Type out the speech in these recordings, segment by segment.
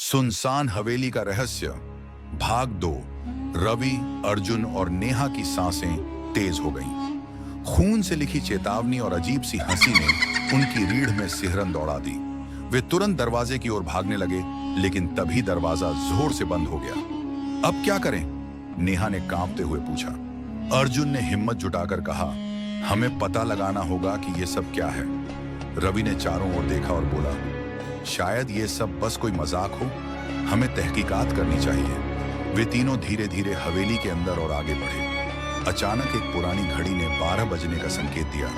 सुनसान हवेली का रहस्य भाग 2। रवि, अर्जुन और नेहा की सांसें तेज हो गईं। खून से लिखी चेतावनी और अजीब सी हंसी ने उनकी रीढ़ में सिहरन दौड़ा दी। वे तुरंत दरवाजे की ओर भागने लगे, लेकिन तभी दरवाजा जोर से बंद हो गया। अब क्या करें? नेहा ने कांपते हुए पूछा। अर्जुन ने हिम्मत जुटाकर कहा, हमें पता लगाना होगा कि ये सब क्या है। रवि ने चारों ओर देखा और बोला, शायद ये सब बस कोई मजाक हो, हमें तहकीकात करनी चाहिए। वे तीनों धीरे धीरे हवेली के अंदर और आगे बढ़े। अचानक एक पुरानी घड़ी ने 12 बजने का संकेत दिया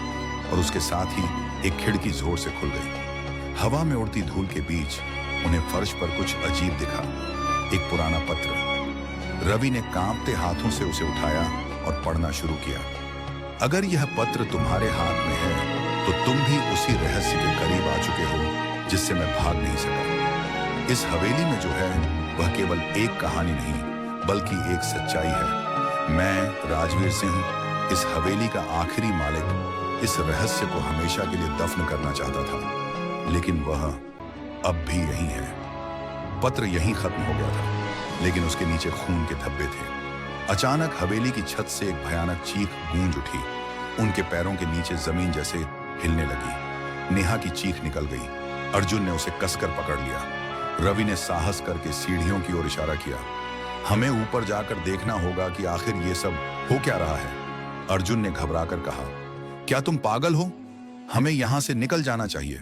और उसके साथ ही एक खिड़की जोर से खुल गई। हवा में उड़ती धूल के बीच उन्हें फर्श पर कुछ अजीब दिखा। एक पुराना पत्र। रवि ने कांपते हाथों से उसे उठाया और पढ़ना शुरू किया। अगर यह पत्र तुम्हारे हाथ में है तो तुम भी उसी रहस्य के करीब आ चुके हो जिससे मैं भाग नहीं सका। इस हवेली में जो है वह केवल एक कहानी नहीं बल्कि एक सच्चाई है। मैं राजवीर सिंह, इस हवेली का आखिरी मालिक, इस रहस्य को हमेशा के लिए दफन करना चाहता था, लेकिन वह अब भी यही है। पत्र यहीं खत्म हो गया था, लेकिन उसके नीचे खून के धब्बे थे। अचानक हवेली की छत से एक भयानक चीख गूंज उठी। उनके पैरों के नीचे जमीन जैसे हिलने लगी। नेहा की चीख निकल गई। अर्जुन ने उसे कसकर पकड़ लिया। रवि ने साहस करके सीढ़ियों की ओर इशारा किया। हमें ऊपर जाकर देखना होगा कि आखिर ये सब हो क्या रहा है। अर्जुन ने घबराकर कहा, क्या तुम पागल हो? हमें यहां से निकल जाना चाहिए।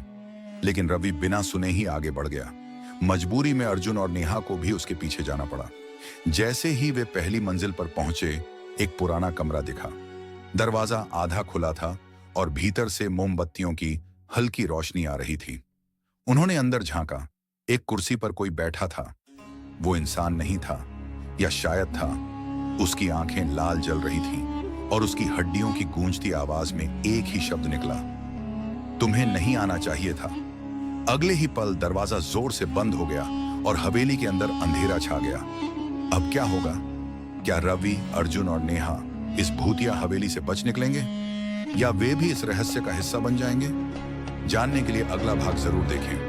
लेकिन रवि बिना सुने ही आगे बढ़ गया। मजबूरी में अर्जुन और नेहा को भी उसके पीछे जाना पड़ा। जैसे ही वे पहली मंजिल पर पहुंचे, एक पुराना कमरा दिखा। दरवाजा आधा खुला था और भीतर से मोमबत्तियों की हल्की रोशनी आ रही थी। उन्होंने अंदर झांका। एक कुर्सी पर कोई बैठा था। वो इंसान नहीं था, या शायद था। उसकी आंखें लाल जल रही थीं और उसकी हड्डियों की गूंजती आवाज में एक ही शब्द निकला, तुम्हें नहीं आना चाहिए था। अगले ही पल दरवाजा जोर से बंद हो गया और हवेली के अंदर अंधेरा छा गया। अब क्या होगा? क्या रवि, अर्जुन और नेहा इस भूतिया हवेली से बच निकलेंगे, या वे भी इस रहस्य का हिस्सा बन जाएंगे? जानने के लिए अगला भाग जरूर देखें।